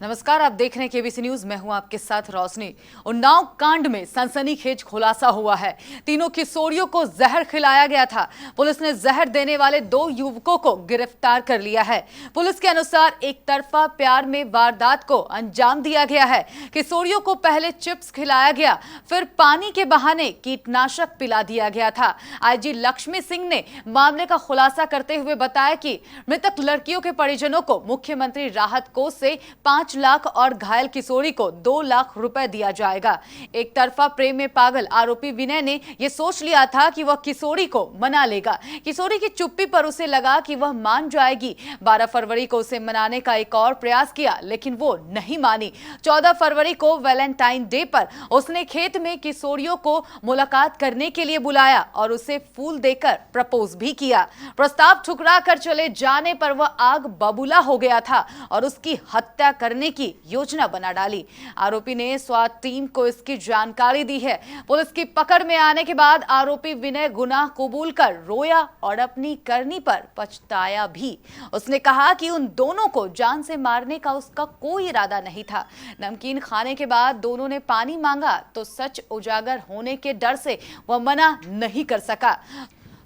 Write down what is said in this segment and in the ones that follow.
नमस्कार, आप देख रहे हैं केबीसी न्यूज। मैं हूं आपके साथ रोशनी। उन्नाव कांड में सनसनीखेज खुलासा हुआ है। तीनों किशोरियों को जहर खिलाया गया था। पुलिस ने जहर देने वाले 2 युवकों को गिरफ्तार कर लिया है। पुलिस के अनुसार एक तरफा प्यार में वारदात को अंजाम दिया गया है। किशोरियों को पहले चिप्स खिलाया गया, फिर पानी के बहाने कीटनाशक पिला दिया गया था। आईजी लक्ष्मी सिंह ने मामले का खुलासा करते हुए बताया कि मृतक लड़कियों के परिजनों को मुख्यमंत्री राहत कोष से 5 लाख और घायल किशोरी को 2 लाख रुपए दिया जाएगा। एक तरफा प्रेम में पागल आरोपी विनय ने यह सोच लिया था कि वह किशोरी को मना लेगा। किशोरी की चुप्पी पर उसे लगा कि वह मान जाएगी। 12 फरवरी को उसे मनाने का एक और प्रयास किया, लेकिन वो नहीं मानी। 14 फरवरी को वैलेंटाइन डे पर उसने खेत में किशोरियों को मुलाकात करने के लिए बुलाया और उसे फूल देकर प्रपोज भी किया। प्रस्ताव ठुकरा कर चले जाने पर वह आग बबूला हो गया था और उसकी हत्या करने की योजना बना डाली। आरोपी ने स्वात टीम को इसकी जानकारी दी है। पुलिस की पकड़ में आने के बाद आरोपी विनय गुनाह कबूल कर रोया और अपनी करनी पर पछताया भी। उसने कहा कि उन दोनों को जान से मारने का उसका कोई इरादा नहीं था। नमकीन खाने के बाद दोनों ने पानी मांगा तो सच उजागर होने के डर से वह मना नहीं कर सका।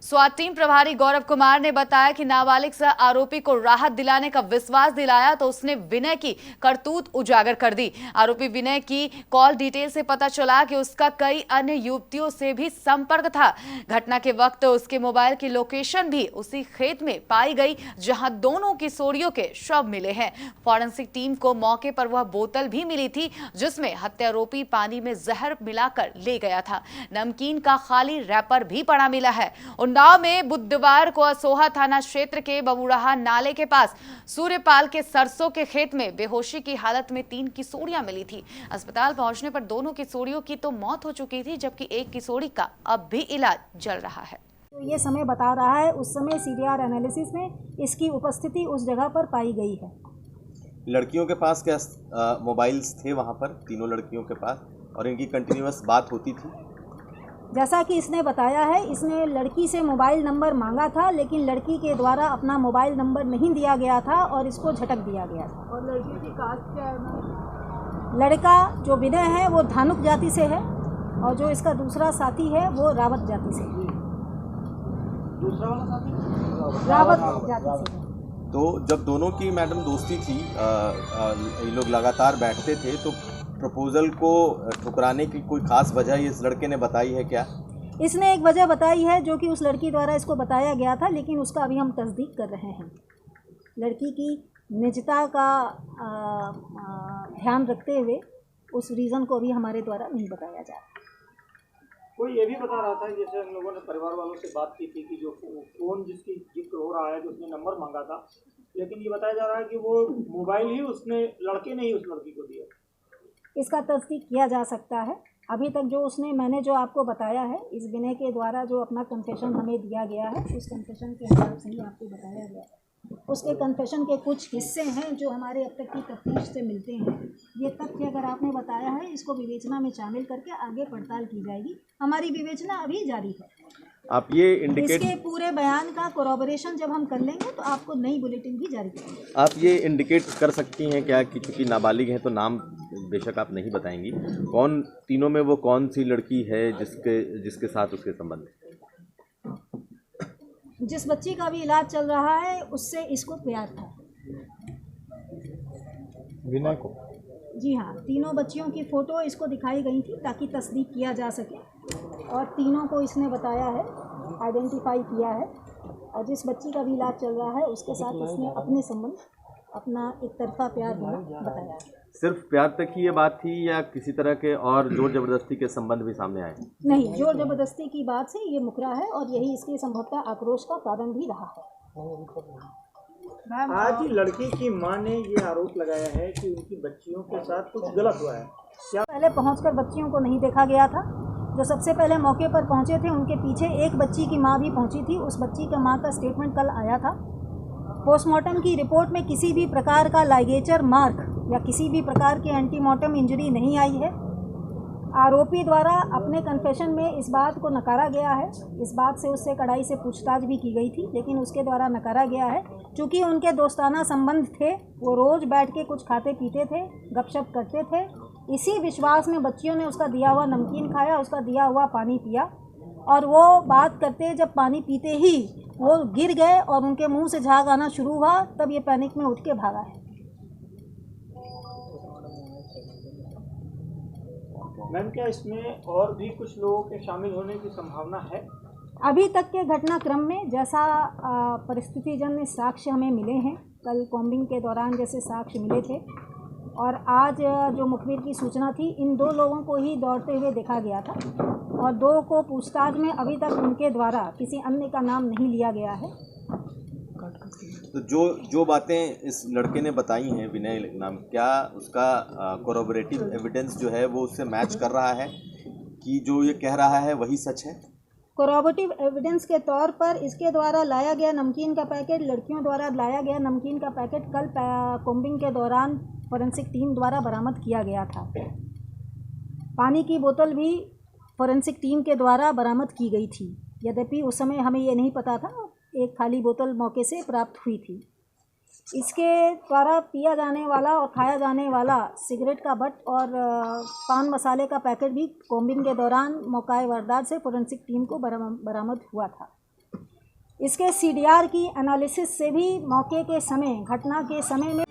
स्वात टीम प्रभारी गौरव कुमार ने बताया कि नाबालिग से आरोपी को राहत दिलाने का विश्वास दिलाया तो उसने विनय की करतूत उजागर कर दी। आरोपी विनय की कॉल डिटेल से पता चला कि उसका कई अन्य युवतियों से भी संपर्क था। घटना के वक्त उसके मोबाइल की लोकेशन भी उसी खेत में पाई गई जहां दोनों किशोरियों के शव मिले हैं। फॉरेंसिक टीम को मौके पर वह बोतल भी मिली थी जिसमें हत्यारोपी पानी में जहर मिलाकर ले गया था। नमकीन का खाली रैपर भी पड़ा मिला है। उन्नाव में बुधवार को असोहा थाना क्षेत्र के बबुराहा नाले के पास सूर्यपाल के सरसों के खेत में बेहोशी की हालत में 3 किशोरियां मिली थी। अस्पताल पहुंचने पर दोनों किशोरियों की तो मौत हो चुकी थी, जबकि एक किशोरी का अब भी इलाज चल रहा है। तो ये समय बता रहा है, उस समय सीडीआर एनालिसिस में इसकी उपस्थिति उस जगह पर पाई गई है। लड़कियों के पास क्या मोबाइल्स थे वहाँ पर, तीनों लड़कियों के पास, और इनकी कंटिन्यूअस बात होती थी? जैसा कि इसने बताया है, इसने लड़की से मोबाइल नंबर मांगा था, लेकिन लड़की के द्वारा अपना मोबाइल नंबर नहीं दिया गया था और इसको झटक दिया गया था। और लड़की की कास्ट क्या है? लड़का जो विनय है वो धानुक जाति से है और जो इसका दूसरा साथी है वो रावत जाति से है। दूसरा वाला साथी रावत जाति से है। तो जब दोनों की मैडम दोस्ती थी, ये लोग लगातार बैठते थे, तो प्रपोजल को ठुकराने की कोई खास वजह इस लड़के ने बताई है क्या? इसने एक वजह बताई है जो कि उस लड़की द्वारा इसको बताया गया था, लेकिन उसका अभी हम तस्दीक कर रहे हैं। लड़की की निजता का ध्यान रखते हुए उस रीज़न को अभी हमारे द्वारा नहीं बताया जा रहा। कोई ये भी बता रहा था, जैसे हम लोगों ने परिवार वालों से बात की थी कि जो फ़ोन जिसकी जिक्र हो रहा है, जो उसने नंबर मांगा था, लेकिन ये बताया जा रहा है कि वो मोबाइल ही उसने लड़के ने ही उस लड़की को दिया। इसका तस्दीक किया जा सकता है। अभी तक जो मैंने जो आपको बताया है, इस विनय के द्वारा जो अपना कन्फेशन हमें दिया गया है, उस कन्फेशन के हिसाब से ही आपको बताया गया है। उसके कन्फेशन के कुछ हिस्से हैं जो हमारे अब तक की तफ्तीश से मिलते हैं। ये तथ्य अगर आपने बताया है, इसको विवेचना में शामिल करके आगे पड़ताल की जाएगी। हमारी विवेचना अभी जारी है। आप ये इंडिकेट, इसके पूरे बयान का कोरॉबोरेशन जब हम कर लेंगे तो आपको नई बुलेटिन भी जारी करेंगे। आप ये इंडिकेट कर सकती हैं क्या कि चूँकि नाबालिग हैं तो नाम बेशक आप नहीं बताएंगी, कौन तीनों में वो कौन सी लड़की है जिसके साथ उसके संबंध है? जिस बच्ची का भी इलाज चल रहा है उससे इसको प्यार था। विनय को? जी हाँ, तीनों बच्चियों की फ़ोटो इसको दिखाई गई थी ताकि तस्दीक किया जा सके, और तीनों को इसने बताया है, आइडेंटिफाई किया है, और जिस बच्ची का भी इलाज चल रहा है उसके साथ इसने अपने संबंध, अपना एक तरफा प्यार होना बताया है। सिर्फ प्यार तक ही ये बात थी या किसी तरह के और जोर जबरदस्ती के संबंध भी सामने आए? नहीं, जोर जबरदस्ती की बात से ये मुकरा है और यही इसके संभवतः आक्रोश का कारण भी रहा है। आज लड़की की मां ने ये आरोप लगाया है कि उनकी बच्चियों के साथ कुछ गलत हुआ है। क्या पहले पहुंचकर बच्चियों को नहीं देखा गया था? जो सबसे पहले मौके पर पहुंचे थे उनके पीछे एक बच्ची की मां भी पहुंची थी। उस बच्ची का मां का स्टेटमेंट कल आया था। पोस्टमार्टम की रिपोर्ट में किसी भी प्रकार का लाइगेचर मार्क या किसी भी प्रकार की एंटीमॉर्टम इंजरी नहीं आई है। आरोपी द्वारा अपने कन्फेशन में इस बात को नकारा गया है। इस बात से उससे कड़ाई से पूछताछ भी की गई थी, लेकिन उसके द्वारा नकारा गया है चूँकि उनके दोस्ताना संबंध थे, वो रोज़ बैठ के कुछ खाते पीते थे, गपशप करते थे। इसी विश्वास में बच्चियों ने उसका दिया हुआ नमकीन खाया, उसका दिया हुआ पानी पिया, और वो बात करते जब पानी पीते ही वो गिर गए और उनके मुंह से झाग आना शुरू हुआ, तब ये पैनिक में उठ के भागा है। मैम, क्या इसमें और भी कुछ लोगों के शामिल होने की संभावना है? अभी तक के घटनाक्रम में जैसा परिस्थितिजन्य साक्ष्य हमें मिले हैं, कल कॉम्बिंग के दौरान जैसे साक्ष्य मिले थे, और आज जो मुखबिर की सूचना थी, इन 2 लोगों को ही दौड़ते हुए देखा गया था, और 2 को पूछताछ में अभी तक उनके द्वारा किसी अन्य का नाम नहीं लिया गया है। तो जो बातें इस लड़के ने बताई हैं, विनय नाम, क्या उसका कोरोबोरेटिव एविडेंस जो है वो उससे मैच कर रहा है कि जो ये कह रहा है वही सच है? कोरोबोरेटिव एविडेंस के तौर पर इसके द्वारा लाया गया नमकीन का पैकेट, लड़कियों द्वारा लाया गया नमकीन का पैकेट कल कॉम्बिंग के दौरान फॉरेंसिक टीम द्वारा बरामद किया गया था। पानी की बोतल भी फॉरेंसिक टीम के द्वारा बरामद की गई थी, यद्यपि उस समय हमें ये नहीं पता था, एक खाली बोतल मौके से प्राप्त हुई थी। इसके द्वारा पिया जाने वाला और खाया जाने वाला सिगरेट का बट और पान मसाले का पैकेट भी कॉम्बिंग के दौरान मौका वारदात से फॉरेंसिक टीम को बरामद हुआ था। इसके CDR की एनालिसिस से भी मौके के समय, घटना के समय में